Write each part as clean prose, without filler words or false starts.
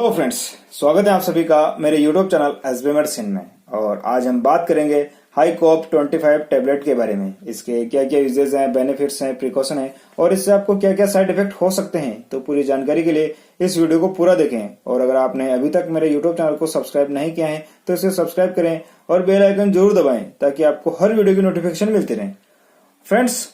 Hello friends, स्वागत है आप सभी का मेरे यूट्यूब चैनल sbmedicine में। और आज हम बात करेंगे हाईकोप 25 टेबलेट के बारे में। इसके क्या क्या यूजेस हैं, बेनिफिट्स हैं, प्रिकॉशन है और इससे आपको क्या क्या साइड इफेक्ट हो सकते हैं। तो पूरी जानकारी के लिए इस वीडियो को पूरा देखें। और अगर आपने अभी तक मेरे यूट्यूब चैनल को सब्सक्राइब नहीं किया है तो इसे सब्सक्राइब करें और बेल आइकन जरूर दबाएं ताकि आपको हर वीडियो की नोटिफिकेशन मिलती रहे। फ्रेंड्स,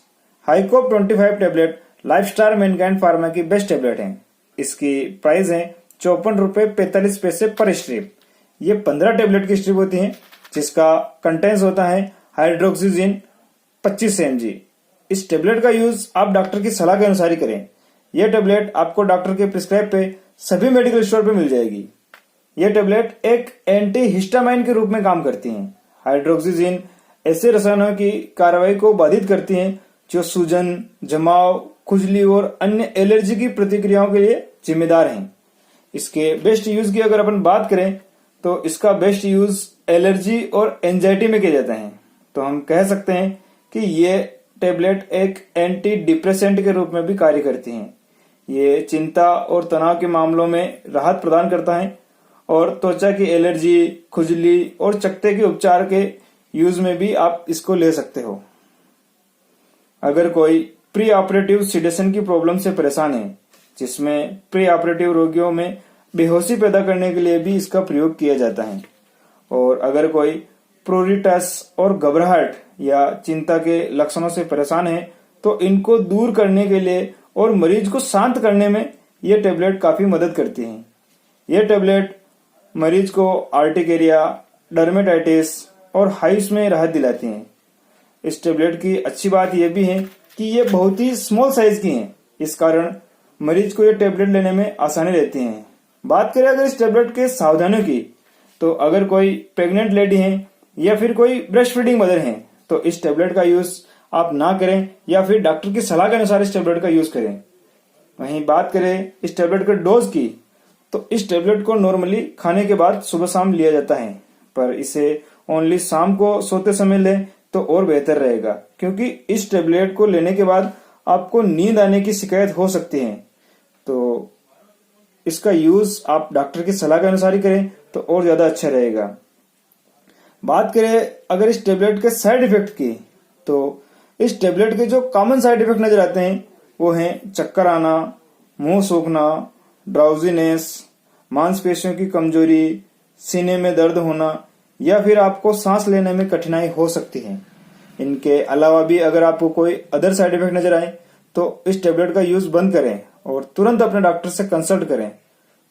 हाईकोप 25 टेबलेट लाइफस्टार मैनकाइंड फार्मा की बेस्ट टेबलेट है। इसकी प्राइस है 54 रुपए 45 पैसे पर स्ट्रिप। ये 15 टेबलेट की स्ट्रिप होती है जिसका कंटेंस होता है हाइड्रोक्सीजिन 25 mg। इस टेबलेट का यूज आप डॉक्टर की सलाह के अनुसार ही करें। यह टेबलेट आपको डॉक्टर के प्रिस्क्राइब पे सभी मेडिकल स्टोर पे मिल जाएगी। यह टेबलेट एक एंटी हिस्टामाइन के रूप में काम करती है। हाइड्रोक्सीजिन ऐसे रसायनों की कार्रवाई को बाधित करती है जो सूजन, जमाव, खुजली और अन्य एलर्जी की प्रतिक्रियाओं के लिए जिम्मेदार हैं। इसके बेस्ट यूज की अगर अपन बात करें तो इसका बेस्ट यूज एलर्जी और एंजाइटी में किया जाता है। तो हम कह सकते हैं कि ये टेबलेट एक एंटी डिप्रेसेंट के रूप में भी कार्य करती हैं। ये चिंता और तनाव के मामलों में राहत प्रदान करता है और त्वचा की एलर्जी, खुजली और चकत्ते के उपचार के यूज में भी आप इसको ले सकते हो। अगर कोई प्री ऑपरेटिव सिडेशन की प्रॉब्लम से परेशान है, जिसमें प्री ऑपरेटिव रोगियों में बेहोशी पैदा करने के लिए भी इसका प्रयोग किया जाता है। और अगर कोई प्रोरिटस और घबराहट या चिंता के लक्षणों से परेशान है तो इनको दूर करने के लिए और मरीज को शांत करने में यह टेबलेट काफी मदद करती है। यह टेबलेट मरीज को आर्टिकेरिया, डर्मेटाइटिस और हाइव्स में राहत दिलाती है। इस टेबलेट की अच्छी बात यह भी है कि ये बहुत ही स्मॉल साइज की है, इस कारण मरीज को ये टेबलेट लेने में आसानी रहती है। बात करें अगर इस टेबलेट के सावधानियों की, तो अगर कोई प्रेग्नेंट लेडी है या फिर कोई ब्रेस्ट फीडिंग मदर है तो इस टेबलेट का यूज आप ना करें या फिर डॉक्टर की सलाह के अनुसार इस टेबलेट का यूज करें। वहीं बात करें इस टेबलेट के डोज की, तो इस टेबलेट को नॉर्मली खाने के बाद सुबह शाम लिया जाता है, पर इसे ओनली शाम को सोते समय लें तो और बेहतर रहेगा, क्योंकि इस टेबलेट को लेने के बाद आपको नींद आने की शिकायत हो सकती है। तो इसका यूज आप डॉक्टर की सलाह के अनुसार ही करें तो और ज्यादा अच्छा रहेगा। बात करें अगर इस टेबलेट के साइड इफेक्ट की, तो इस टेबलेट के जो कॉमन साइड इफेक्ट नजर आते हैं वो हैं चक्कर आना, मुंह सूखना, ड्राउजीनेस, मांसपेशियों की कमजोरी, सीने में दर्द होना या फिर आपको सांस लेने में कठिनाई हो सकती है। इनके अलावा भी अगर आपको कोई अदर साइड इफेक्ट नजर आए तो इस टेबलेट का यूज बंद करें और तुरंत अपने डॉक्टर से कंसल्ट करें।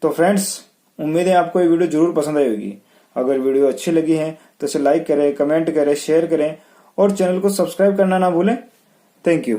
तो फ्रेंड्स, उम्मीद है आपको ये वीडियो जरूर पसंद आई होगी। अगर वीडियो अच्छी लगी है तो इसे लाइक करें, कमेंट करें, शेयर करें और चैनल को सब्सक्राइब करना ना भूलें। Thank you.